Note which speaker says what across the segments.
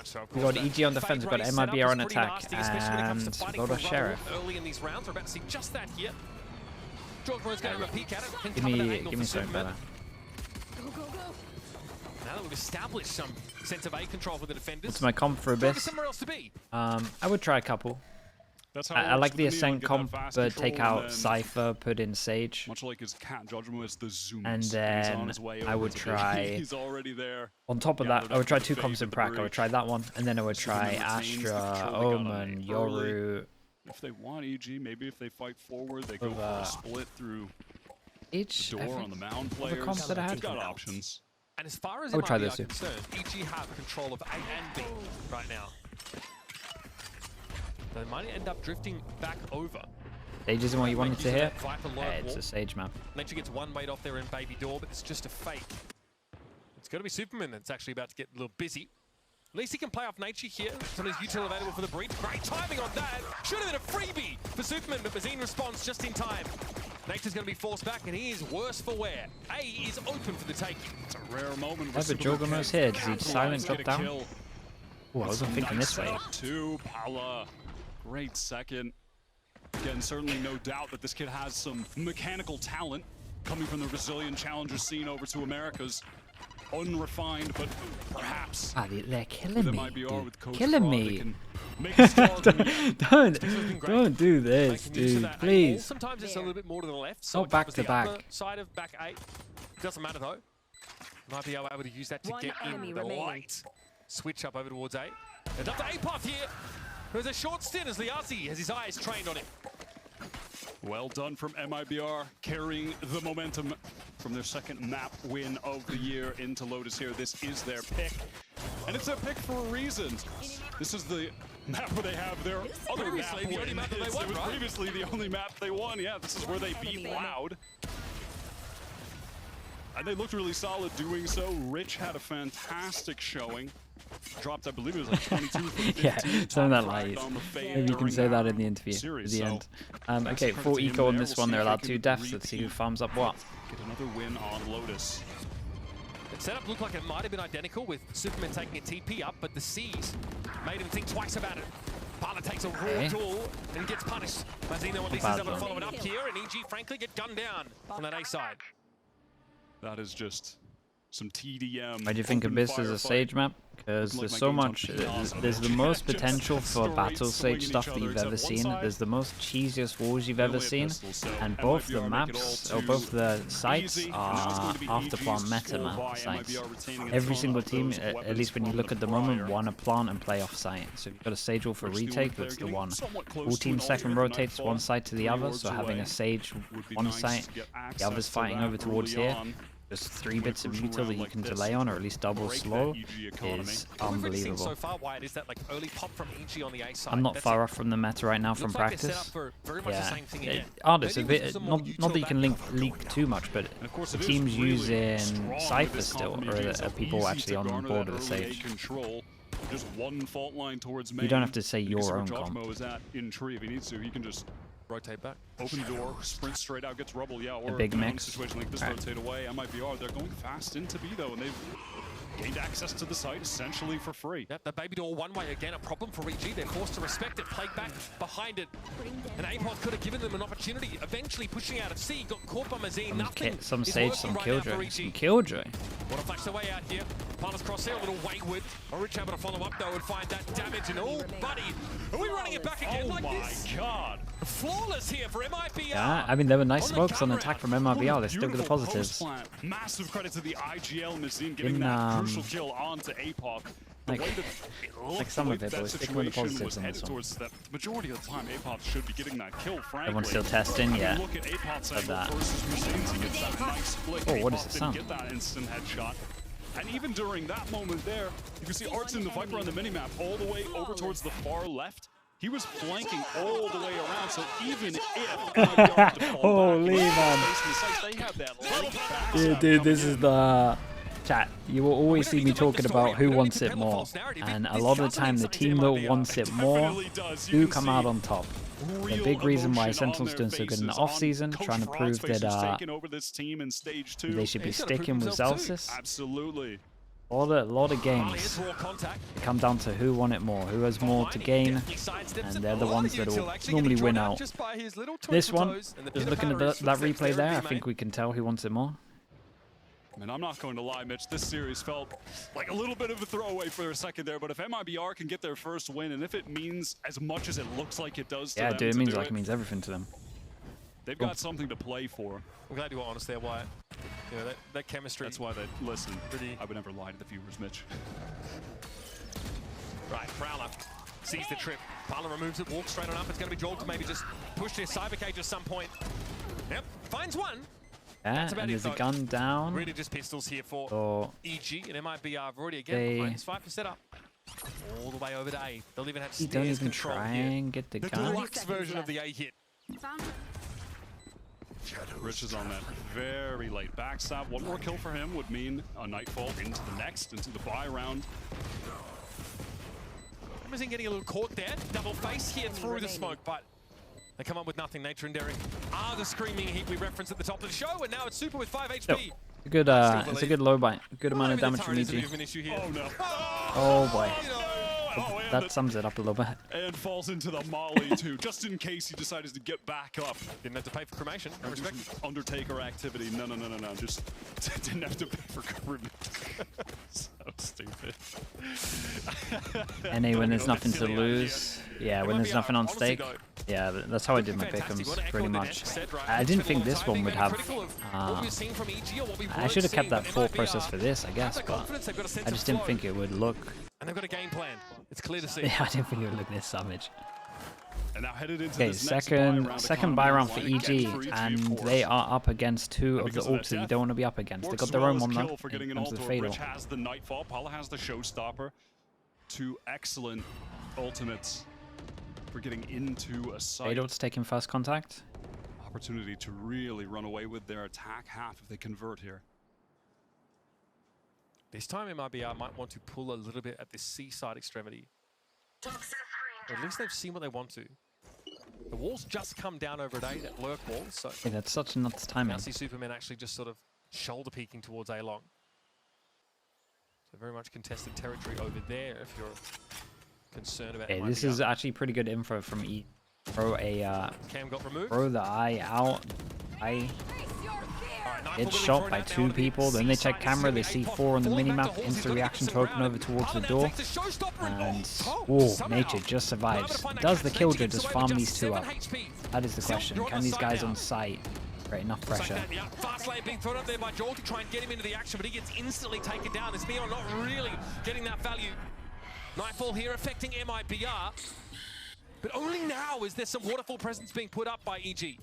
Speaker 1: So
Speaker 2: We've got EG on defense, we've got MiBR on attack, and we've got a Sheriff.
Speaker 1: Early in these rounds, we're about to see just that here. Jorgmo's going to have a peek at it. Can
Speaker 2: Give
Speaker 1: cover that
Speaker 2: me
Speaker 1: angle for
Speaker 2: something
Speaker 1: Superman.
Speaker 2: better.
Speaker 1: Now that we've established some sense of A control for the defenders,
Speaker 2: What's my comp for Abyss?
Speaker 1: somewhere else to be.
Speaker 2: I would try a couple.
Speaker 3: That's how
Speaker 2: I like the Ascent comp, but take out Cypher, put in Sage.
Speaker 3: Much like his cat, Judgment was the zoom.
Speaker 2: And then I would try,
Speaker 3: He's already there.
Speaker 2: on top of that, I would try 2 comps in Prac. I would try that one, and then I would try Astra, Omen, Yoru.
Speaker 3: If they want EG, maybe if they fight forward, they go for a split through
Speaker 2: Each
Speaker 3: the door on the mound
Speaker 2: the
Speaker 3: players.
Speaker 2: comps that I had.
Speaker 3: They've got options.
Speaker 1: And as far as
Speaker 2: I would try
Speaker 1: MiBR
Speaker 2: those
Speaker 1: are
Speaker 2: two.
Speaker 1: concerned, EG have control of A and B right now. They might end up drifting back over.
Speaker 2: Sage isn't what you wanted to hear.
Speaker 1: Viper low
Speaker 2: Hey, it's
Speaker 1: wall.
Speaker 2: a Sage map.
Speaker 1: Nature gets one weight off there in Baby Door, but it's just a fake. It's going to be Superman that's actually about to get a little busy. At least he can play off Nature here. Some of his util available for the breach. Great timing on that. Should have been a freebie for Superman, but Mazine responds just in time. Nature's going to be forced back, and he is worse for wear. A is open for the taking.
Speaker 3: It's a rare moment.
Speaker 2: Have a Juggernaut's here. Does he silent drop down? Oh, I wasn't thinking this way.
Speaker 3: To Pala. Great second. Again, certainly no doubt that this kid has some mechanical talent coming from the Brazilian challenger scene over to America's. Unrefined, but perhaps.
Speaker 2: Ah, they're killing me, dude.
Speaker 3: Killing
Speaker 2: Killing me. Don't do this, dude. Please.
Speaker 1: Sometimes it's a little bit more to the left. So
Speaker 2: Not back to back.
Speaker 1: Side of back 8. Doesn't matter though. Might be able to use that to get in the light. Switch up over towards A. And up to A-Path here. There's a short stint as Liasi has his eyes trained on him.
Speaker 3: Well done from MiBR, carrying the momentum from their second map win of the year into Lotus here. This is their pick, and it's their pick for a reason. This is the map where they have their other map win.
Speaker 1: The only map that they won,
Speaker 3: It was
Speaker 1: right?
Speaker 3: previously the only map they won. Yeah, this is where they beat Loud. And they looked really solid doing so. Rich had a fantastic showing. Dropped, I believe it was like 22 from 15.
Speaker 2: Yeah, some of that lies. Maybe you can say that in the interview at the end. Okay, 4 eco on this one. They're allowed 2 deaths. Let's see who farms up what.
Speaker 3: Get another win on Lotus.
Speaker 1: The setup looked like it might have been identical with Superman taking a TP up, but the C's made him think twice about it. Parla takes a raw tool and gets punished. Mazino at least is able to follow it up here, and EG frankly get gunned down on that A side.
Speaker 3: That is just some TDM.
Speaker 2: Why do you think Abyss is a Sage map? Because there's so much, there's the most potential for battle Sage stuff that you've ever seen. There's the most cheesiest walls you've ever seen. And both the maps, or both the sites, are after-plant meta map sites. Every single team, at least when you look at the moment, want to plant and play off-site. So if you've got a Sage wall for retake, that's the one. All teams second rotates one side to the other, so having a Sage one site, the other's fighting over towards here. Just 3 bits of util that you can delay on, or at least double slow, is unbelievable.
Speaker 1: So far, Wyatt, is that like early pop from EG on the A side.
Speaker 2: I'm not far off from the meta right now from practice. Yeah, Artists a bit, not that you can leak too much, but the teams using Cypher still, or are people actually on board with the Sage?
Speaker 3: Just one fault line towards
Speaker 2: You don't have to say your own comp.
Speaker 3: Is at in tree if he needs to. He can just
Speaker 1: rotate back.
Speaker 3: Open door, sprint straight out, gets rubble, yeah, or
Speaker 2: a big
Speaker 3: in
Speaker 2: mix.
Speaker 3: A situation like this, rotate away. MiBR, they're going fast into B though, and they've gained access to the site essentially for free.
Speaker 1: Yep, the Baby Door one way again, a problem for EG. They're forced to respect it, played back behind it. And A-Pod could have given them an opportunity, eventually pushing out of C, got caught by Mazine. Nothing
Speaker 2: some
Speaker 1: is
Speaker 2: Sage,
Speaker 1: working
Speaker 2: some
Speaker 1: right
Speaker 2: Killjoy.
Speaker 1: now for
Speaker 2: Some
Speaker 1: EG.
Speaker 2: Killjoy.
Speaker 1: Want to flash their way out here. Parla's cross there, a little wayward. Rich able to follow up though and find that damage. And oh, buddy, are we running it back again like this?
Speaker 3: Oh my god.
Speaker 1: Flawless here for MiBR.
Speaker 2: Yeah, I mean, there were nice smokes on attack from MiBR. They still got the positives.
Speaker 3: Massive credit to the IGL Mazine getting that crucial kill onto APOC.
Speaker 2: Like some of it, but we're sticking with the positives on this one.
Speaker 3: The majority of the time, APOC should be getting that kill, frankly.
Speaker 2: Everyone's still testing, yeah.
Speaker 3: Look at APOC's
Speaker 2: But that.
Speaker 3: nice flick.
Speaker 2: Oh, what is the sound?
Speaker 3: Get that instant headshot. And even during that moment there, you can see Arts in the Viper on the minimap all the way over towards the far left. He was flanking all the way around, so even if
Speaker 2: holy man, dude, this is the chat. You will always see me talking about who wants it more, and a lot of the time the team that wants it more do come out on top. The big reason why Sentinel's doing so good in the off-season, trying to prove that they should be sticking with Zelsis.
Speaker 3: Absolutely.
Speaker 2: A lot of games come down to who won it more, who has more to gain, and they're the ones that will normally win out. This one, just looking at that replay there, I think we can tell who wants it more.
Speaker 3: I mean, I'm not going to lie, Mitch. This series felt like a little bit of a throwaway for a second there, but if MiBR can get their first win, and if it means as much as it looks like it does to them,
Speaker 2: dude, it means everything to them.
Speaker 3: They've got something to play for.
Speaker 1: I'm glad you were honest there, Wyatt. You know, that chemistry.
Speaker 3: That's why they listen. I would never lie to the viewers, Mitch.
Speaker 1: Right, Prowler sees the trip. Parler removes it, walks straight on up. It's going to be Joel to maybe just push their cyber cage at some point. Yep, finds one.
Speaker 2: Yeah, and there's a gun down.
Speaker 1: Really just pistols here for EG and MiBR. Have already again -5 for setup. All the way over to A. They'll even have stairs
Speaker 2: don't even
Speaker 1: control
Speaker 2: try
Speaker 1: here.
Speaker 2: and get the gun.
Speaker 1: Deluxe version of the A hit.
Speaker 3: Rich is on that very late backstab. One more kill for him would mean a Nightfall into the next, into the buy round.
Speaker 1: Amazon getting a little caught there. Double face here through the smoke, but they come up with nothing. Nature and Derek are the screaming heat we referenced at the top of the show, and now it's Super with 5 HP.
Speaker 2: It's a good low buy. Good amount of damage from EG.
Speaker 3: Oh no.
Speaker 2: Oh boy. That sums it up a little bit.
Speaker 3: And falls into the molly too, just in case he decides to get back up.
Speaker 1: Didn't have to pay for cremation. No respect.
Speaker 3: Undertaker activity. No. Just didn't have to pay for cremation. So stupid.
Speaker 2: NA when there's nothing to lose. Yeah, when there's nothing on stake. Yeah, that's how I did my pick'ems, pretty much. I didn't think this one would have... I should have kept that thought process for this, I guess, but I just didn't think it would look...
Speaker 1: And they've got a game plan. It's clear to see.
Speaker 2: Yeah, I didn't think it would look this savage.
Speaker 3: And now headed into
Speaker 2: Okay, second buy round for EG, and they are up against two of the ults that you don't want to be up against. They got their own one though. It comes to the Fatal.
Speaker 3: Rich has the Nightfall. Paula has the Showstopper. Two excellent ultimates for getting into a site.
Speaker 2: Fatal to taking first contact.
Speaker 3: Opportunity to really run away with their attack half if they convert here.
Speaker 1: This time MiBR might want to pull a little bit at this seaside extremity. Or at least they've seen what they want to. The walls just come down over at A, that lurk wall, so...
Speaker 2: Yeah, that's such nuts timing.
Speaker 1: Now see Superman actually just sort of shoulder peeking towards A-Long. So very much contested territory over there if you're concerned about
Speaker 2: MiBR. This is actually pretty good info from E. Throw a...
Speaker 1: Cam got removed.
Speaker 2: Throw the eye out. It's shot by two people, then they check camera, they see 4 on the minimap, instant reaction to open over towards the door, and Nature just survives. Does the Killjoy just farm these two up? That is the question. Can these guys on site create enough pressure?
Speaker 1: Fast lane being thrown up there by Joel to try and get him into the action, but he gets instantly taken down. This Neon not really getting that value. Nightfall here affecting MiBR. But only now is there some waterfall presence being put up by EG.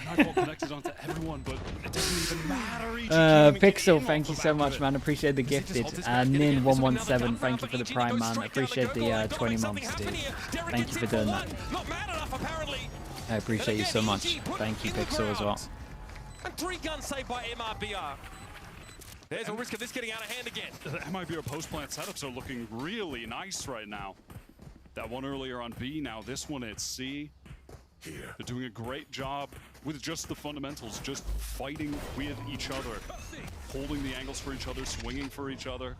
Speaker 3: Nightfall connected onto everyone, but it doesn't even matter.
Speaker 2: Pixel, thank you so much, man. Appreciate the gifted. Nin117, thank you for the prime, man. Appreciate the 20 months, dude. Thank you for doing that. I appreciate you so much. Thank you, Pixel, as well.
Speaker 1: And 3 guns saved by MiBR. There's a risk of this getting out of hand again.
Speaker 3: The MiBR post-plant setups are looking really nice right now. That one earlier on B, now this one at C. They're doing a great job with just the fundamentals, just fighting with each other, holding the angles for each other, swinging for each other.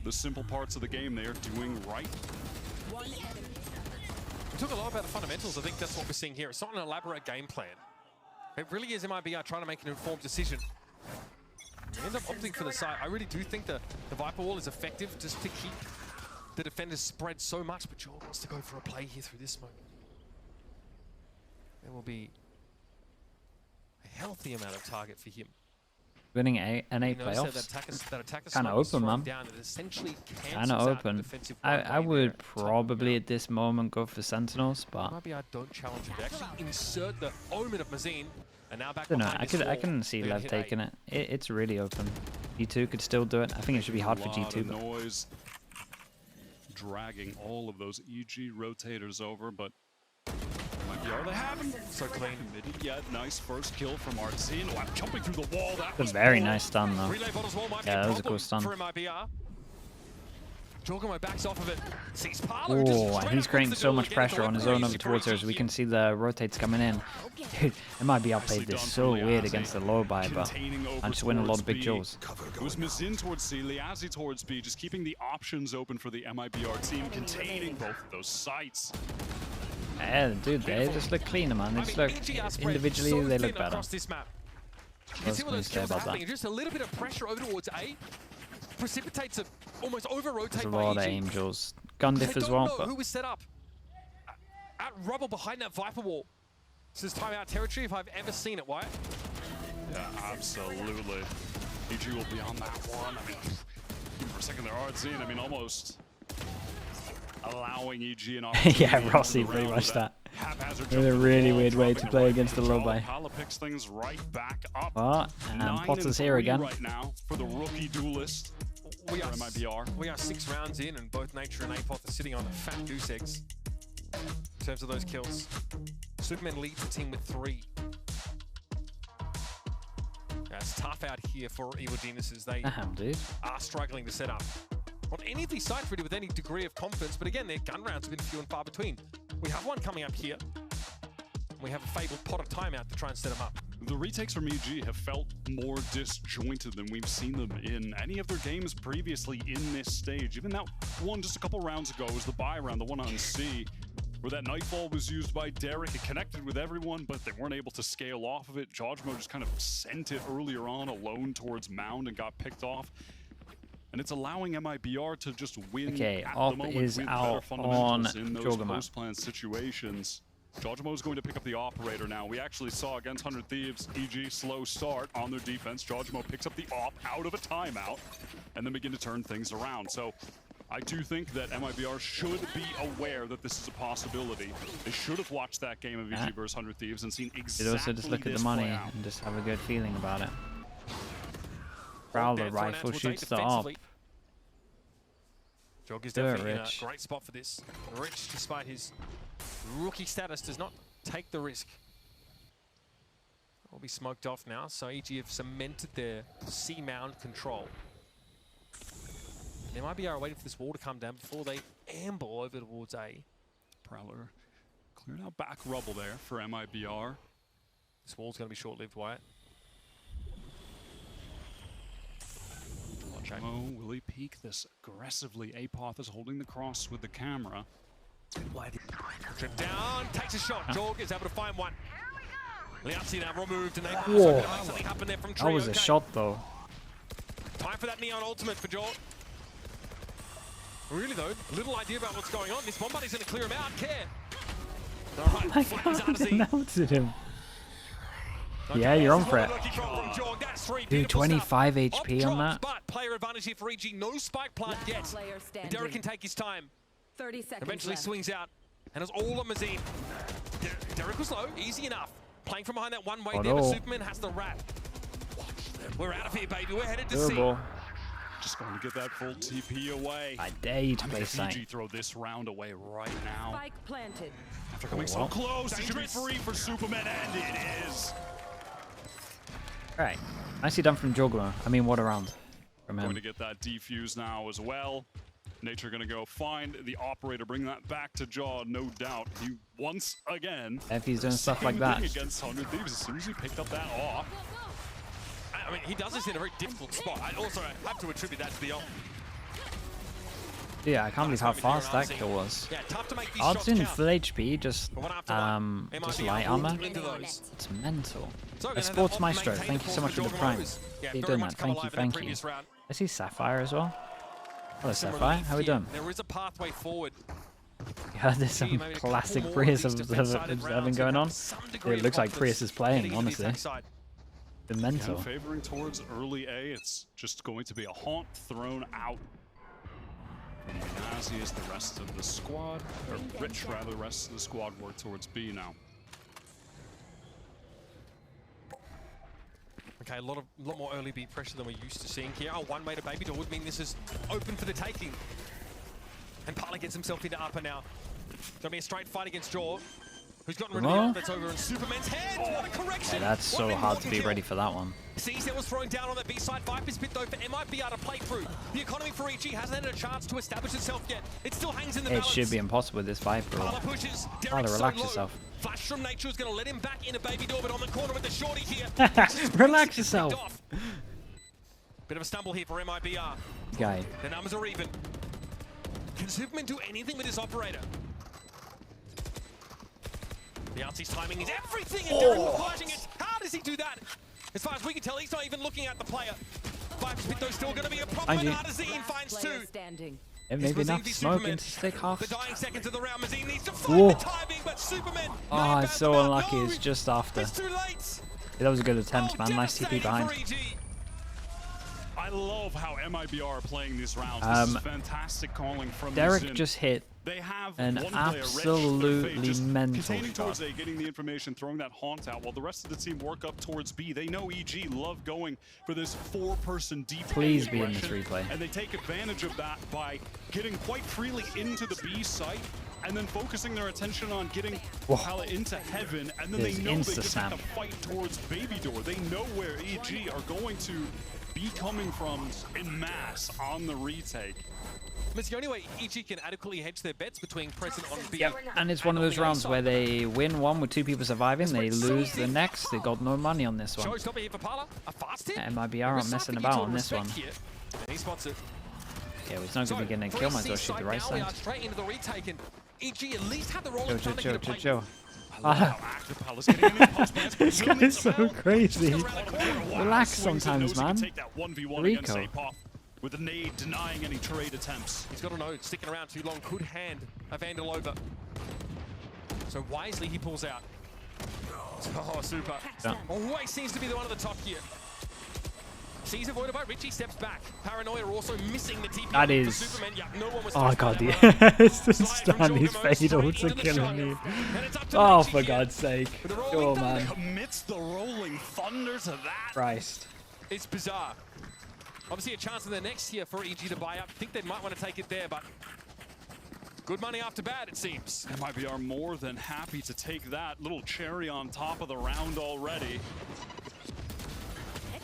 Speaker 3: The simple parts of the game they are doing right.
Speaker 1: We talk a lot about the fundamentals. I think that's what we're seeing here. It's not an elaborate game plan. It really is MiBR trying to make an informed decision. They end up opting for the side. I really do think the Viper Wall is effective just to keep the defenders spread so much, but Joel wants to go for a play here through this smoke. There will be a healthy amount of target for him.
Speaker 2: Winning NA playoffs? Kind of open, man. Kind of open. I would probably at this moment go for Sentinels, but...
Speaker 1: MiBR don't challenge it. They actually insert the Omen of Mazine, and now back
Speaker 2: I don't know, I can see Lev taking it. It's really open. G2 could still do it. I think it should be hard for G2. But...
Speaker 3: noise. Dragging all of those EG rotators over, but MiBR, they haven't.
Speaker 1: So clean.
Speaker 3: Committed yet. Nice first kill from Artzine. Oh, I'm jumping through the wall. That was
Speaker 2: a very nice stun, though. Yeah, that was a cool stun.
Speaker 1: Jorgamo backs off of it. Sees Parlo.
Speaker 2: Oh, and he's creating so much pressure on his own over towards her as we can see the rotates coming in. Dude, MiBR played this so weird against the low buy, but managed to win a lot of big duels.
Speaker 3: It was Mazin towards C, Liazzi towards B, just keeping the options open for the MiBR team, containing both of those sites.
Speaker 2: Yeah, dude, they just look cleaner, man. They just look, individually, they look better.
Speaker 1: You can see what those kills are happening. Just a little bit of pressure over towards A precipitates a almost over-rotate
Speaker 2: There's a
Speaker 1: by
Speaker 2: lot of
Speaker 1: EG.
Speaker 2: aim duels. Gun diff as well, but
Speaker 1: who was set up at rubble behind that Viper wall. This is timeout territory if I've ever seen it, Wyatt.
Speaker 3: Yeah, absolutely. EG will be on that one. I mean, for a second there, Ardzine, I mean, almost allowing EG an opportunity.
Speaker 2: yeah, Rossi, pretty much that. In a really weird way to play against the low buy.
Speaker 3: Pala picks things right back up.
Speaker 2: Oh, and Potter's here again.
Speaker 3: Right now for the rookie duelist.
Speaker 1: We are
Speaker 3: MiBR.
Speaker 1: 6 rounds in, and both Nature and Apoth are sitting on a fat goose eggs in terms of those kills. Superman leads the team with 3. It's tough out here for Evil Geniuses. They
Speaker 2: Dude.
Speaker 1: are struggling to set up on any of these sites really with any degree of confidence, but again, their gun rounds have been few and far between. We have one coming up here. We have a fabled Potter timeout to try and set them up.
Speaker 3: The retakes from EG have felt more disjointed than we've seen them in any of their games previously in this stage. Even that one just a couple rounds ago was the buy round, the one on C, where that Nightfall was used by Derek. It connected with everyone, but they weren't able to scale off of it. Jojmo just kind of sent it earlier on alone towards Mound and got picked off. And it's allowing MiBR to just win
Speaker 2: Okay,
Speaker 3: at
Speaker 2: Op
Speaker 3: the moment
Speaker 2: is
Speaker 3: with
Speaker 2: out
Speaker 3: better fundamentals
Speaker 2: on
Speaker 3: in those
Speaker 2: Jorgamo.
Speaker 3: post-plan situations. Jojmo is going to pick up the operator now. We actually saw against 100 Thieves, EG slow start on their defense. Jojmo picks up the op out of a timeout and then begin to turn things around. So I do think that MiBR should be aware that this is a possibility. They should have watched that game of EG versus 100 Thieves and seen exactly
Speaker 2: You'd also just look at the money and just have a good feeling about it. Prowler rifle shoots the op.
Speaker 1: Jog is definitely in a great spot for this. Rich, despite his rookie status, does not take the risk. Will be smoked off now, so EG have cemented their C mound control. They might be waiting for this wall to come down before they amble over towards A.
Speaker 3: Prowler clearing out back rubble there for MiBR.
Speaker 1: This wall's going to be short-lived, Wyatt.
Speaker 3: Jojmo, will he peek this aggressively? Apoth is holding the cross with the camera.
Speaker 1: Trip down, takes a shot. Jorg is able to find one. Liazzi now removed, and they
Speaker 2: Whoa.
Speaker 1: something happened there from Tree.
Speaker 2: That was a shot, though.
Speaker 1: Time for that Neon ultimate for Jorg. Really, though, little idea about what's going on. This one buddy's going to clear him out. Care. All right,
Speaker 2: I can't announce it him. Yeah, you're on for it. Dude, 25 HP on that.
Speaker 1: But player advantage here for EG. No spike plant yet. And Derek can take his time.
Speaker 4: 30 seconds
Speaker 1: Eventually
Speaker 4: left.
Speaker 1: swings out. And it's all on Mazin. Derek was low. Easy enough. Playing from behind that one way there, but Superman has the rat. We're out of here, baby. We're headed to C.
Speaker 3: Just going to get that full TP away.
Speaker 2: I dare you to play
Speaker 3: EG
Speaker 2: Sight.
Speaker 3: throw this round away right now.
Speaker 4: Spike planted.
Speaker 3: After coming so close, it should be free for Superman, and it is.
Speaker 2: Right. Nicely done from Jorgamo. I mean, what a round from
Speaker 3: Going
Speaker 2: him.
Speaker 3: to get that defuse now as well. Nature going to go find the operator, bring that back to Jaw, no doubt. He once again.
Speaker 2: If he's doing stuff like
Speaker 3: same
Speaker 2: that.
Speaker 3: thing against 100 Thieves, as soon as he picked up that off.
Speaker 1: I mean, he does this in a very difficult spot. I also have to attribute that to the ult.
Speaker 2: Yeah, I can't believe how fast that kill was.
Speaker 1: Yeah, tough to make these
Speaker 2: Odds
Speaker 1: shots
Speaker 2: in
Speaker 1: count.
Speaker 2: full HP, just
Speaker 1: But one after one,
Speaker 2: just
Speaker 1: MiBR
Speaker 2: light armor.
Speaker 1: walked into those.
Speaker 2: It's mental.
Speaker 1: So
Speaker 2: Sports Maestro, thank you so much for the prime.
Speaker 1: Yeah,
Speaker 2: How you
Speaker 1: very
Speaker 2: doing,
Speaker 1: much
Speaker 2: that?
Speaker 1: come
Speaker 2: Thank you,
Speaker 1: alive in the
Speaker 2: thank you.
Speaker 1: previous round.
Speaker 2: I see Sapphire as well. Hello,
Speaker 1: Some
Speaker 2: Sapphire.
Speaker 1: relief
Speaker 2: How we
Speaker 1: here.
Speaker 2: doing?
Speaker 1: There is a pathway forward.
Speaker 2: Yeah, there's some
Speaker 1: Maybe a couple
Speaker 2: classic
Speaker 1: more
Speaker 2: Prius
Speaker 1: of these defense-sided
Speaker 2: observing
Speaker 1: rounds
Speaker 2: going
Speaker 1: that
Speaker 2: on.
Speaker 1: have some degree
Speaker 2: It
Speaker 1: of
Speaker 2: looks like
Speaker 1: confidence
Speaker 2: Prius is playing,
Speaker 1: heading into the
Speaker 2: honestly.
Speaker 1: attack side.
Speaker 2: Been mental.
Speaker 3: Again, favoring towards early A, it's just going to be a haunt thrown out. Nazi is the rest of the squad, or Rich rather, the rest of the squad work towards B now.
Speaker 1: Okay, a lot more early B pressure than we're used to seeing here. Oh, one way to baby door would mean this is open for the taking. And Parley gets himself into upper now. Gonna be a straight fight against Jaw. who's gotten rid of the that's over in Superman's head. What a correction!
Speaker 2: Yeah, that's so hard to be ready for that one.
Speaker 1: CZ was throwing down on the B side. Viper's bit though for MiBR to play through. The economy for EG hasn't had a chance to establish itself yet. It still hangs in the balance.
Speaker 2: It should be impossible with this Viper.
Speaker 1: Pushes.
Speaker 2: Relax yourself.
Speaker 1: Flash from Nature is going to let him back in a baby door, but on the corner with the shorty here.
Speaker 2: Relax yourself.
Speaker 1: Bit of a stumble here for MiBR.
Speaker 2: Guy.
Speaker 1: The numbers are even. Can Superman do anything with this operator? The Artsy's timing is everything, and Derek flashing it. How does he do that? As far as we can tell, he's not even looking at the player. Viper's pit though still going to be a problem, and Artazine finds two.
Speaker 2: It may be enough smoke into stick half.
Speaker 1: The dying seconds of the round, Mazine needs to find the timing, but Superman.
Speaker 2: Oh, it's so unlucky. It's just after.
Speaker 1: It's too late.
Speaker 2: Yeah, that was a good attempt, man. Nice TP behind.
Speaker 3: I love how MiBR are playing these rounds. This is fantastic calling from
Speaker 2: Derek just hit
Speaker 3: they have
Speaker 2: an absolutely mental
Speaker 3: containing
Speaker 2: shot.
Speaker 3: towards A, getting the information, throwing that haunt out, while the rest of the team work up towards B. They know EG love going for this 4-person deep.
Speaker 2: Please be in this replay.
Speaker 3: And they take advantage of that by getting quite freely into the B site and then focusing their attention on getting Pala into heaven, and then they know they just have to fight towards Baby Door. They know where EG are going to be coming from in mass on the retake.
Speaker 1: It's the only way EG can adequately hedge their bets between present on B.
Speaker 2: Yep, and it's one of those rounds where they win one with 2 people surviving, they lose the next. They got no money on this one. MiBR aren't messing about on this one.
Speaker 1: He spots it.
Speaker 2: Yeah, well, he's not going to be getting a kill, might as well shoot the right side.
Speaker 1: Straight into the retake, and EG at least had the role of trying to get a play.
Speaker 2: This guy is so crazy. Relax sometimes, man. Rico.
Speaker 3: With the nade denying any trade attempts.
Speaker 1: He's got a node sticking around too long, could hand a Vandal over. So wisely he pulls out. Oh, super. Always seems to be the one at the top here. Sees avoided by Richie, steps back. Paranoia also missing the TP.
Speaker 2: That is.
Speaker 1: Superman. Yeah, no one was
Speaker 2: oh god, it's the stun. His fadeals are killing me. Oh, for God's sake. Oh man.
Speaker 3: Commits the rolling thunder to that.
Speaker 2: Christ.
Speaker 1: It's bizarre. Obviously a chance in the next year for EG to buy up. I think they might want to take it there, but good money after bad, it seems.
Speaker 3: MiBR more than happy to take that little cherry on top of the round already.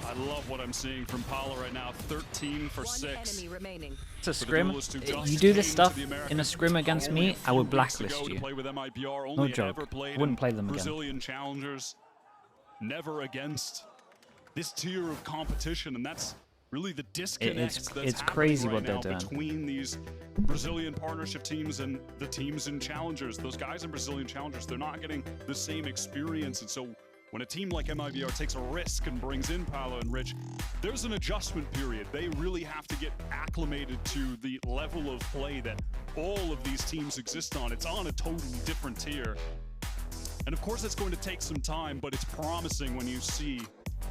Speaker 3: I love what I'm seeing from Pala right now. 13 for 6.
Speaker 2: It's a scrim. You do this stuff in a scrim against me, I would blacklist you. No joke. Wouldn't play them again.
Speaker 3: Brazilian challengers, never against this tier of competition, and that's really the disconnect
Speaker 2: it's crazy what they're doing
Speaker 3: between these Brazilian partnership teams and the teams in challengers. Those guys in Brazilian challengers, they're not getting the same experience, and so when a team like MiBR takes a risk and brings in Pala and Rich, there's an adjustment period. They really have to get acclimated to the level of play that all of these teams exist on. It's on a totally different tier, and of course it's going to take some time, but it's promising when you see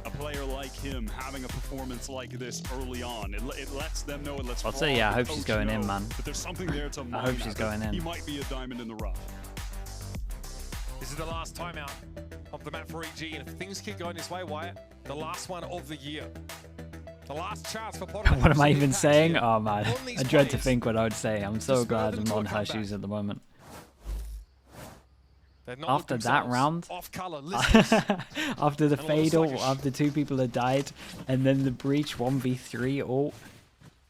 Speaker 3: a player like him having a performance like this early on. It lets them know, it lets
Speaker 2: I'll say, yeah, I hope she's going in, man.
Speaker 3: But there's something there to
Speaker 2: I hope she's going in.
Speaker 3: He might be a diamond in the rough.
Speaker 1: This is the last timeout of the map for EG, and if things keep going this way, Wyatt, the last one of the year. The last chance for Potter.
Speaker 2: What am I even saying? Oh man, I dread to think what I would say. I'm so glad I'm on her shoes at the moment. After that round, after the fatal, after 2 people had died, and then the breach 1v3 all.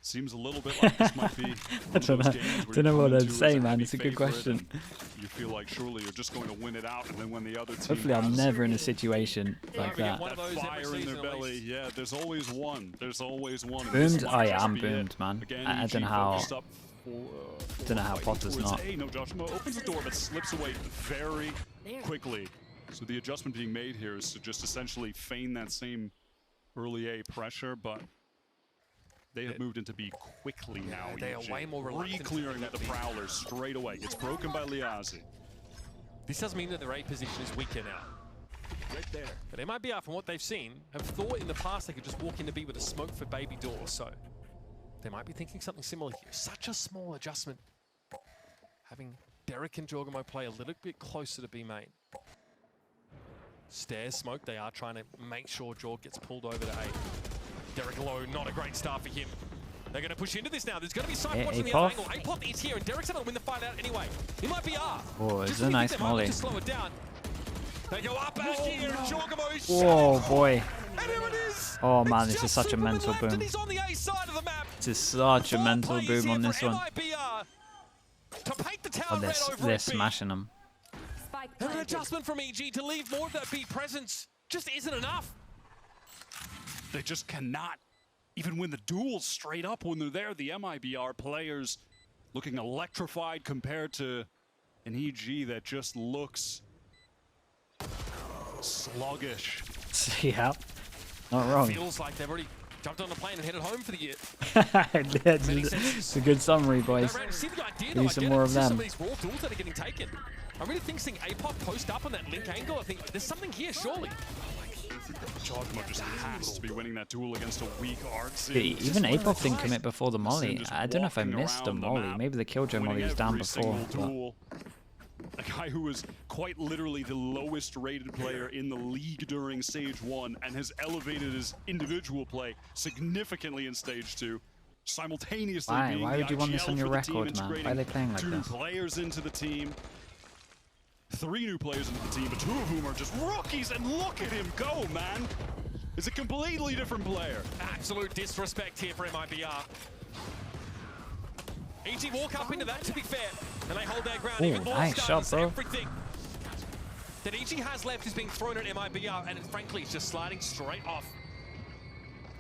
Speaker 3: Seems a little bit like this might be.
Speaker 2: I don't know what I'd say, man. It's a good question.
Speaker 3: You feel like surely you're just going to win it out, and then when the other team.
Speaker 2: Hopefully, I'm never in a situation like that.
Speaker 3: That fire in their belly. Yeah, there's always one. There's always one.
Speaker 2: Boomed? Oh yeah, I'm boomed, man. I don't know how. Don't know how Potter's not.
Speaker 3: No, Joshua opens the door but slips away very quickly. So the adjustment being made here is to just essentially feign that same early A pressure, but they have moved into B quickly now.
Speaker 1: They are way more reluctant.
Speaker 3: Re-clearing the Prowlers straight away. It's broken by Liazi.
Speaker 1: This doesn't mean that their A position is weaker now. Right there. But MiBR, from what they've seen, have thought in the past they could just walk into B with a smoke for Baby Door, so they might be thinking something similar here. Such a small adjustment. Having Derek and Jorgamo play a little bit closer to B main. Stairs smoke, they are trying to make sure Jorg gets pulled over to A. Derek low, not a great start for him. They're going to push into this now. There's going to be side watching the
Speaker 2: Apoth.
Speaker 1: other angle. Apoth is here, and Derek's going to win the fight out anyway. He might be up.
Speaker 2: Oh, it's
Speaker 1: Just
Speaker 2: a
Speaker 1: when you
Speaker 2: nice
Speaker 1: think they might
Speaker 2: molly.
Speaker 1: just slow it down. They go up and here, and Jorgamo's
Speaker 2: Whoa, boy.
Speaker 1: And here it is.
Speaker 2: Oh man,
Speaker 1: It's
Speaker 2: this is
Speaker 1: just
Speaker 2: such a
Speaker 1: Superman
Speaker 2: mental
Speaker 1: left,
Speaker 2: boom.
Speaker 1: and he's on the A side of the map.
Speaker 2: This is such a
Speaker 1: 4
Speaker 2: mental
Speaker 1: plays
Speaker 2: boom on
Speaker 1: here
Speaker 2: this
Speaker 1: for
Speaker 2: one.
Speaker 1: MiBR to paint the town
Speaker 2: Oh,
Speaker 1: red over
Speaker 2: they're
Speaker 1: at B.
Speaker 2: smashing them.
Speaker 1: And an adjustment from EG to leave more of that B presence just isn't enough.
Speaker 3: They just cannot even win the duels straight up when they're there. The MiBR players looking electrified compared to an EG that just looks sluggish.
Speaker 2: Yeah, not wrong.
Speaker 1: Feels like they've already jumped on the plane and headed home for the year.
Speaker 2: It's a good summary, boys.
Speaker 1: They're around to see the idea,
Speaker 2: Do
Speaker 1: though.
Speaker 2: some
Speaker 1: I get
Speaker 2: more
Speaker 1: it.
Speaker 2: of
Speaker 1: See some
Speaker 2: them.
Speaker 1: of these raw tools that are getting taken. I really think seeing Apoth post up on that link angle, I think there's something here, surely.
Speaker 3: Jogma just has to be winning that duel against a weak arts.
Speaker 2: Even Apoth didn't commit before the molly. I don't know if I missed a molly. Maybe the killjoy molly was down before. But
Speaker 3: A guy who was quite literally the lowest rated player in the league during stage 1 and has elevated his individual play significantly in stage 2. Simultaneously
Speaker 2: Why?
Speaker 3: being
Speaker 2: Why
Speaker 3: the
Speaker 2: would you want this
Speaker 3: IGL
Speaker 2: on your
Speaker 3: for the team,
Speaker 2: record, man? Why are they
Speaker 3: integrating
Speaker 2: playing like
Speaker 3: 2
Speaker 2: this?
Speaker 3: players into the team. 3 new players into the team, but 2 of whom are just rookies, and look at him go, man! It's a completely different player.
Speaker 1: Absolute disrespect here for MiBR. EG walk up into that, to be fair, and they hold their ground.
Speaker 2: Ooh,
Speaker 1: Even more
Speaker 2: nice
Speaker 1: stuns,
Speaker 2: shot, bro.
Speaker 1: everything that EG has left is being thrown at MiBR, and frankly, it's just sliding straight off.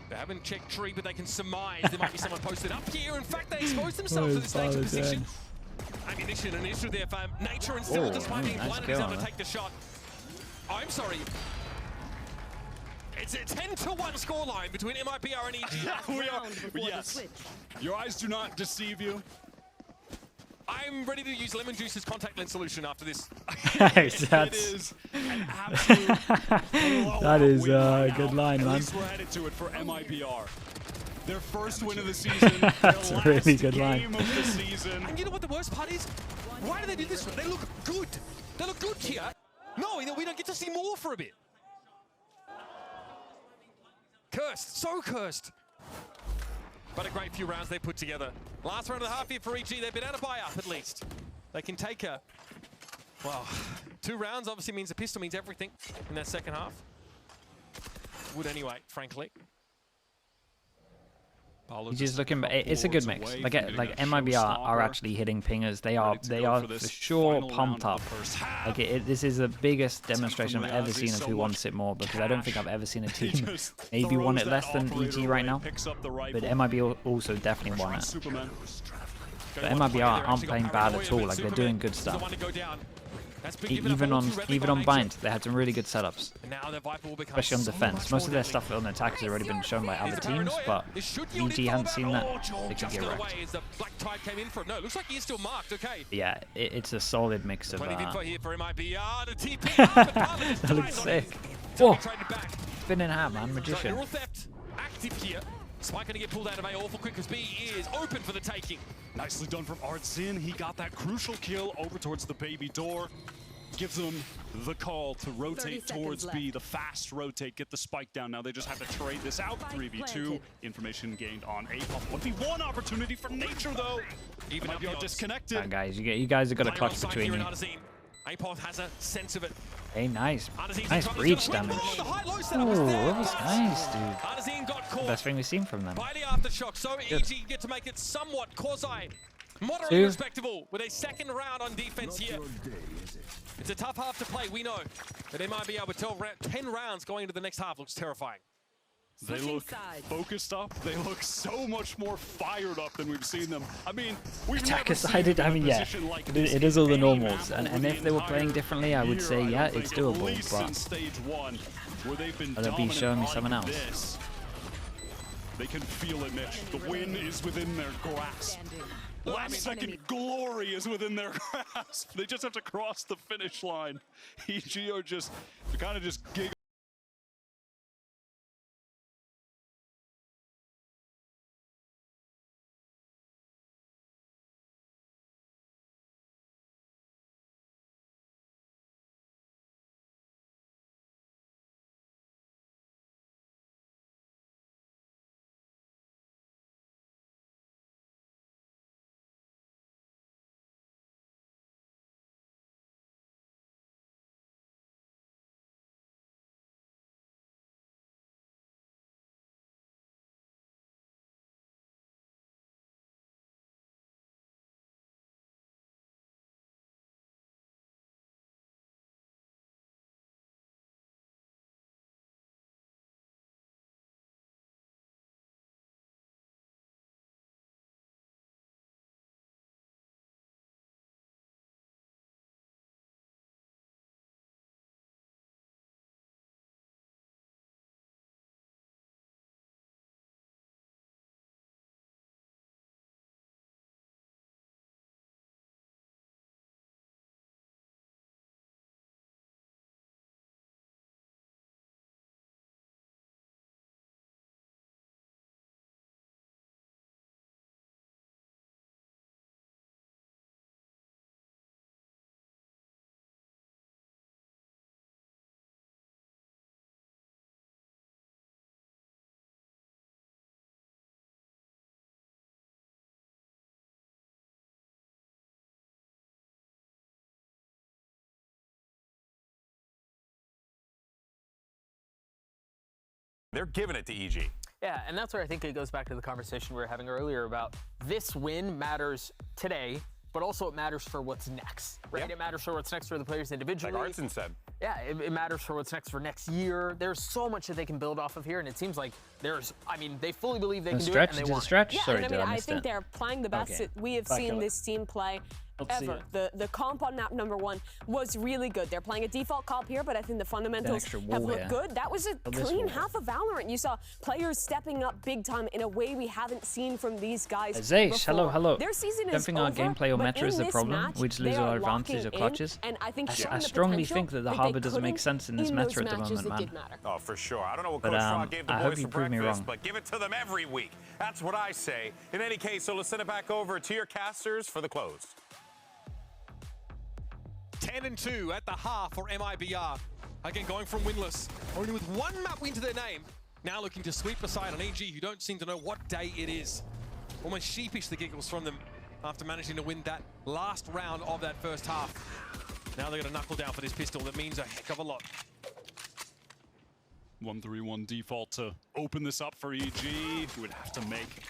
Speaker 1: They haven't checked tree, but they can surmise there might be someone posted up here. In fact, they expose themselves to this nature position. Ammunition, an issue there for Nature, and still, despite being
Speaker 2: nice
Speaker 1: blinded,
Speaker 2: kill
Speaker 1: he's
Speaker 2: on
Speaker 1: able to
Speaker 2: that.
Speaker 1: take the shot. Oh, I'm sorry. It's a 10-1 scoreline between MiBR and EG.
Speaker 3: We are, yes. Your eyes do not deceive you.
Speaker 1: I'm ready to use lemon juice as contact lens solution after this.
Speaker 3: It is an absolute
Speaker 2: That is
Speaker 3: win right
Speaker 2: a good
Speaker 3: now.
Speaker 2: line,
Speaker 3: At
Speaker 2: man.
Speaker 3: least we're headed to it for MiBR. Their first win of the season.
Speaker 2: That's
Speaker 3: their
Speaker 2: a really
Speaker 3: last
Speaker 2: good line.
Speaker 3: game of the season.
Speaker 1: And you know what the worst part is? Why do they do this? They look good. They look good here. No, we don't get to see more for a bit. Cursed, so cursed. But a great few rounds they put together. Last round of the half here for EG. They've been able to buy up at least. They can take a, well, 2 rounds obviously means a pistol means everything in that second half. Would anyway, frankly.
Speaker 2: He's just looking, it's a good mix. Like MiBR are actually hitting pingers. They are for sure pumped up. Like this is the biggest demonstration I've ever seen of who wants it more, because I don't think I've ever seen a team maybe want it less than EG right now. But MiBR also definitely want it. But MiBR aren't playing bad at all. Like they're doing good stuff. Even on bind, they had some really good setups, especially on defense. Most of their stuff on attack has already been shown by other teams, but EG hadn't seen that. They could get wrecked.
Speaker 1: No, looks like he's still marked. Okay.
Speaker 2: Yeah, it's a solid mix of.
Speaker 1: Here for MiBR. The TP
Speaker 2: That looks sick. Whoa! Spinning hat, man, magician.
Speaker 1: Neural theft active here. Spike gonna get pulled out of A awful quick as B is open for the taking.
Speaker 3: Nicely done from Artzin. He got that crucial kill over towards the baby door. Gives them the call to rotate towards B, the fast rotate, get the spike down. Now they just have to trade this out. 3v2. Information gained on Apoth. 1v1 opportunity for Nature, though. Even up disconnected.
Speaker 2: Right, guys, you guys have got a clutch between you.
Speaker 1: Apoth has a sense of it.
Speaker 2: Hey, nice breach damage. Oh, that was nice, dude. Best thing we've seen from them.
Speaker 1: By the aftershock, so EG get to make it somewhat moderately respectable with a second round on defense here. It's a tough half to play, we know. But they might be able to 10 rounds going into the next half looks terrifying.
Speaker 3: They look focused up. They look so much more fired up than we've seen them. I mean, we've
Speaker 2: Attacker sided, I mean, yeah, it is all the normals. And if they were playing differently, I would say, yeah, it's doable. But they'll be showing me someone else.
Speaker 3: They can feel it, Mitch. The win is within their grasp. Last second glory is within their grasp. They just have to cross the finish line. EG are just kind of just giggling.
Speaker 4: They're giving it to EG.
Speaker 5: Yeah, and that's where I think it goes back to the conversation we were having earlier about this win matters today, but also it matters for what's next, right?
Speaker 4: Yeah.
Speaker 5: It matters for what's next for the players individually.
Speaker 4: Like Artson said.
Speaker 5: Yeah, it matters for what's next for next year. There's so much that they can build off of here, and it seems like I mean, they fully believe they can do it, and they want it.
Speaker 2: Yeah, Sorry,
Speaker 6: and I think they're playing the best that we have seen this team play ever. The comp on map #1 was really good. They're playing a default comp here, but I think the fundamentals have looked good. That was a clean half of Valorant. You saw players stepping up big time in a way we haven't seen from these guys before.
Speaker 2: hello.
Speaker 6: Their season
Speaker 2: Don't
Speaker 6: is
Speaker 2: think our
Speaker 6: over,
Speaker 2: gameplay or
Speaker 6: but
Speaker 2: meta
Speaker 6: in
Speaker 2: is the
Speaker 6: this
Speaker 2: problem.
Speaker 6: match,
Speaker 2: We just lose
Speaker 6: they
Speaker 2: our
Speaker 6: are
Speaker 2: advantage or
Speaker 6: locking
Speaker 2: clutches.
Speaker 6: in, and I think
Speaker 2: I strongly think that the Harbor doesn't make sense in this meta at the moment, man.
Speaker 4: Oh, for sure. I don't know what
Speaker 2: But,
Speaker 4: Coach Frog gave the
Speaker 2: I hope
Speaker 4: boys
Speaker 2: you
Speaker 4: for
Speaker 2: prove me
Speaker 4: breakfast,
Speaker 2: wrong.
Speaker 4: but give it to them every week. That's what I say. In any case, so let's send it back over to your casters for the close.
Speaker 1: 10-2 at the half for MiBR. Again, going from winless, only with one map win to their name. Now looking to sweep aside on EG, who don't seem to know what day it is. Almost sheepish, the giggles from them after managing to win that last round of that first half. Now they're going to knuckle down for this pistol. That means a heck of a lot.
Speaker 3: 1-3-1 default to open this up for EG, who would have to make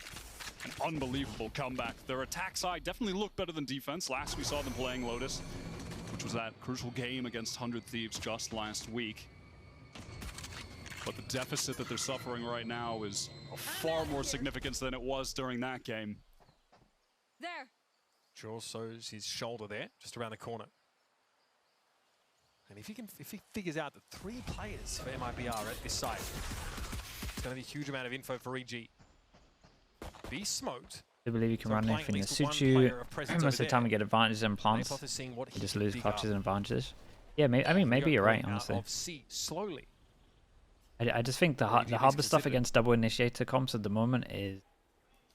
Speaker 3: an unbelievable comeback. Their attack side definitely looked better than defense. Last we saw them playing Lotus, which was that crucial game against 100 Thieves just last week. But the deficit that they're suffering right now is of far more significance than it was during that game.
Speaker 6: There.
Speaker 1: Jaws shows his shoulder there, just around the corner. And if he figures out the 3 players for MiBR at this site, it's going to be a huge amount of info for EG. Be smoked.
Speaker 2: I believe you can run
Speaker 1: playing
Speaker 2: anything
Speaker 1: at
Speaker 2: that
Speaker 1: least one
Speaker 2: suits you.
Speaker 1: player of presence
Speaker 2: Most of
Speaker 1: over
Speaker 2: the time
Speaker 1: there.
Speaker 2: we get advantages and plants.
Speaker 1: Hypothesizing what
Speaker 2: You
Speaker 1: he
Speaker 2: just
Speaker 1: can
Speaker 2: lose
Speaker 1: dig
Speaker 2: clutches
Speaker 1: up.
Speaker 2: and advantages. Yeah, maybe you're right, honestly.
Speaker 1: Of C slowly.
Speaker 2: I just think the
Speaker 3: Maybe
Speaker 2: Harbor
Speaker 3: he's
Speaker 2: stuff
Speaker 3: considered.
Speaker 2: against double initiator comps at the moment is,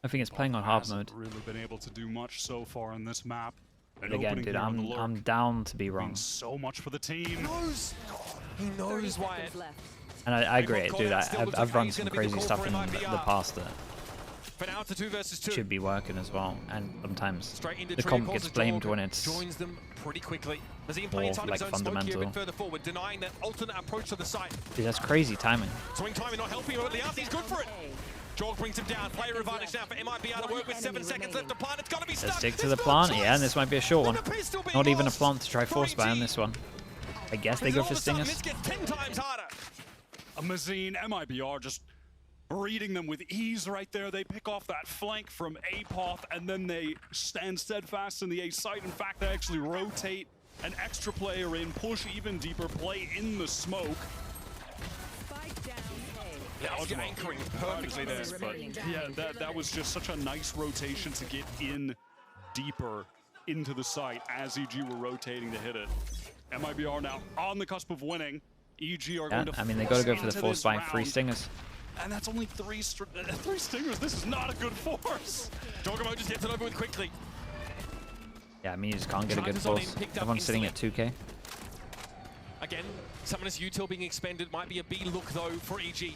Speaker 2: I think it's playing on hard
Speaker 3: Hasn't
Speaker 2: mode.
Speaker 3: really been able to do much so far in this map.
Speaker 2: But again, dude, I'm down to be wrong.
Speaker 3: Means so much for the team.
Speaker 1: He knows Wyatt.
Speaker 2: And I agree,
Speaker 1: Maybe
Speaker 2: dude.
Speaker 1: Colin still looks
Speaker 2: I've
Speaker 1: like
Speaker 2: run
Speaker 1: he's
Speaker 2: some
Speaker 1: gonna be the
Speaker 2: crazy
Speaker 1: call
Speaker 2: stuff
Speaker 1: for
Speaker 2: in
Speaker 1: MiBR.
Speaker 2: the past that
Speaker 1: For now, it's a 2 versus 2.
Speaker 2: should be working as well. And sometimes
Speaker 1: Straight into
Speaker 2: the
Speaker 1: tree,
Speaker 2: comp
Speaker 1: calls
Speaker 2: gets
Speaker 1: the
Speaker 2: blamed
Speaker 1: dog,
Speaker 2: when it's
Speaker 1: joins them pretty quickly. Nazim playing
Speaker 2: more
Speaker 1: inside
Speaker 2: like
Speaker 1: his own smoke here a
Speaker 2: fundamental.
Speaker 1: bit further forward, denying that alternate approach to the site.
Speaker 2: Dude, that's crazy timing.
Speaker 1: Swing timing not helping him, but Liazi's good for it. Jorg brings him down. Player advantage now for MiBR to work with 7 seconds left to plant. It's got to be stuck.
Speaker 2: Let's stick to
Speaker 1: There's
Speaker 2: the
Speaker 1: no
Speaker 2: plant.
Speaker 1: choice.
Speaker 2: Yeah, and this might be a short one.
Speaker 1: With the pistol being
Speaker 2: Not even a
Speaker 1: lost
Speaker 2: plant to try
Speaker 1: for
Speaker 2: force buy on
Speaker 1: EG.
Speaker 2: this one. I guess they
Speaker 1: And
Speaker 2: go
Speaker 1: all
Speaker 2: for
Speaker 1: of a sudden,
Speaker 2: stingers.
Speaker 1: This gets 10 times harder.
Speaker 3: A Mazine, MiBR just reading them with ease right there. They pick off that flank from Apoth, and then they stand steadfast in the A site. In fact, they actually rotate an extra player in, push even deeper, play in the smoke.
Speaker 1: Yeah, I was anchoring perfectly there.
Speaker 3: But yeah, that was just such a nice rotation to get in deeper into the site as EG were rotating to hit it. MiBR now on the cusp of winning. EG are
Speaker 2: Yeah,
Speaker 3: going to
Speaker 2: I mean, they got to go for the
Speaker 3: into
Speaker 2: force
Speaker 3: this
Speaker 2: buy 3
Speaker 3: round.
Speaker 2: stingers.
Speaker 3: And that's only three stingers. This is not a good force.
Speaker 1: Jorgamo just gets it over with quickly.
Speaker 2: Yeah, I mean, you just can't get a good
Speaker 1: Charges on
Speaker 2: force.
Speaker 1: in, picked up
Speaker 2: Everyone's sitting at 2k.
Speaker 1: Again, Summoner's util being expended might be a B look though for EG.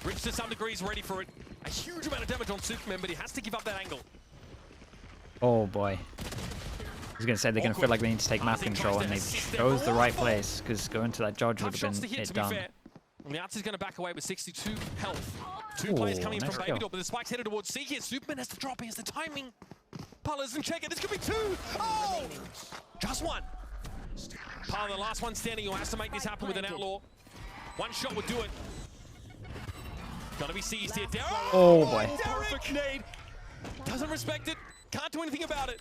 Speaker 1: Rich to some degree is ready for it. A huge amount of damage on Superman, but he has to give up that angle.
Speaker 2: Oh boy. I was going to say they're going to feel like they need to take map control, and they chose the right place, because going to that Dodge would
Speaker 1: Tough shots
Speaker 2: have
Speaker 1: to
Speaker 2: been
Speaker 1: hit,
Speaker 2: it
Speaker 1: to be
Speaker 2: done.
Speaker 1: fair. And Liazi's going to back away with 62 health. 2 players
Speaker 2: Ooh,
Speaker 1: coming in
Speaker 2: nice
Speaker 1: from
Speaker 2: kill.
Speaker 1: Baby Door, but the spike's headed towards C here. Superman has to drop. He has the timing. Pala doesn't check it. This could be 2. Oh! Just 1. Pala, the last one standing, who has to make this happen with an outlaw. 1 shot would do it. Gonna be seized here. Derek!
Speaker 2: Oh boy.
Speaker 3: Perfect nade.
Speaker 1: Doesn't respect it. Can't do anything about it.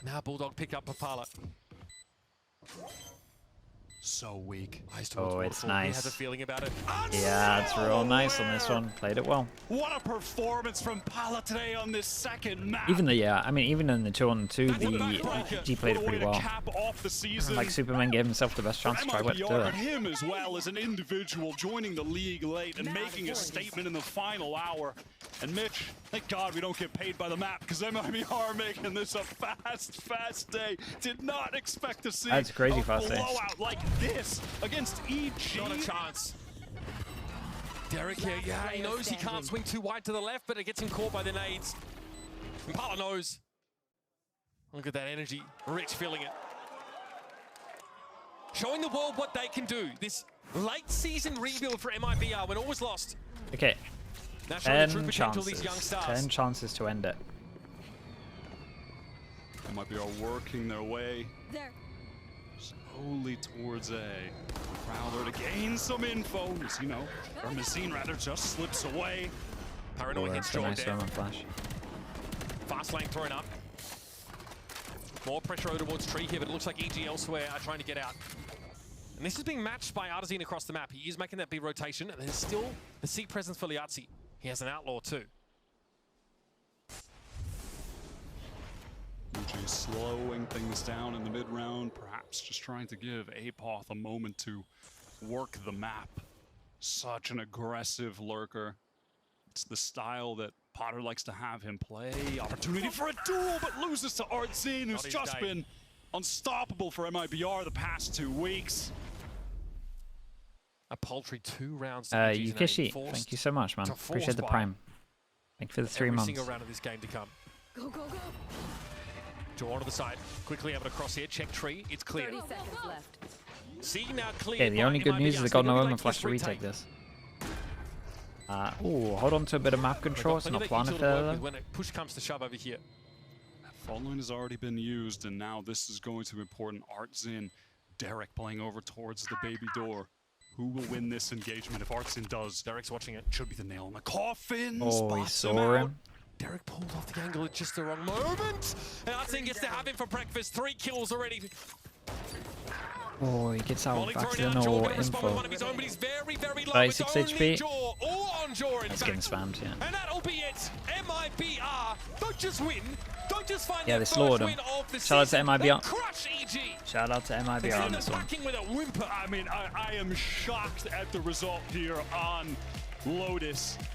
Speaker 1: Now Bulldog pick up Papala.
Speaker 3: So weak.
Speaker 2: Oh, it's
Speaker 1: He
Speaker 2: nice.
Speaker 1: has a feeling about it.
Speaker 2: Yeah, it's real nice on this one. Played it well.
Speaker 3: What a performance from Pala today on this second map.
Speaker 2: Even the I mean, even in the 2-on-2,
Speaker 1: That's a
Speaker 2: the
Speaker 1: backbreaker.
Speaker 2: G played it
Speaker 3: What a way
Speaker 2: pretty well.
Speaker 3: to cap off the season.
Speaker 2: Like Superman gave himself the best chance to try what to do
Speaker 3: MiBR,
Speaker 2: it.
Speaker 3: but him as well as an individual joining the league late and making a statement in the final hour. And Mitch, thank God we don't get paid by the map, because MiBR making this a fast day. Did not expect to see
Speaker 2: That's a crazy fast day.
Speaker 3: blowout like this against EG.
Speaker 1: Not a chance. Derek here, yeah, he knows he can't swing too wide to the left, but it gets him caught by the nades. And Pala knows. Look at that energy. Rich feeling it. showing the world what they can do. This late season rebuild for MiBR when all was lost.
Speaker 2: Okay.
Speaker 1: 10 chances.
Speaker 2: 10 chances to end it.
Speaker 3: MiBR working their way slowly towards A. Prowler to gain some info. Or Machine rather just slips away.
Speaker 1: Paranoid hits Jaw
Speaker 2: nice
Speaker 1: down.
Speaker 2: Flash.
Speaker 1: Fast lane thrown up. More pressure over towards Tree here, but it looks like EG elsewhere are trying to get out. And this is being matched by Artazine across the map. He is making that big rotation, and there's still the C presence for Liazzi. He has an Outlaw too.
Speaker 3: UG slowing things down in the mid-round, perhaps just trying to give Apoth a moment to work the map. Such an aggressive lurker. It's the style that Potter likes to have him play. Opportunity for a duel, but loses to Artazine, who's just been unstoppable for MiBR the past 2 weeks.
Speaker 1: A paltry 2 rounds.
Speaker 2: Yukishi, thank you so much, man. Appreciate the prime. Thank you for the 3 months.
Speaker 1: Every single round of this game to come. Go, go, go. Jaw onto the side. Quickly able to cross here. Check Tree. It's clear.
Speaker 6: 30 seconds left.
Speaker 1: See now clear.
Speaker 2: Okay, the only good news is they got no one flash to retake this. Oh, hold on to a bit of map control. It's not planning for that.
Speaker 1: When a push comes to shove over here.
Speaker 3: Fault line has already been used, and now this is going to be important. Artazine, Derek playing over towards the baby door. Who will win this engagement? If Artazine does,
Speaker 1: Derek's watching it.
Speaker 3: Should be the nail in the coffin.
Speaker 2: Oh, he saw him.
Speaker 1: Derek pulled off the angle at just the wrong moment. And Artazine gets to have him for breakfast. 3 kills already.
Speaker 2: Oh, he gets out back to the no info.
Speaker 1: 36
Speaker 2: HP.
Speaker 1: That's
Speaker 2: getting spammed, yeah.
Speaker 1: And that'll be it. MiBR don't just win, don't just find
Speaker 2: they slaughtered him. Shout out to MiBR. Shout out to MiBR on this one.
Speaker 3: I mean, I am shocked at the result here on Lotus.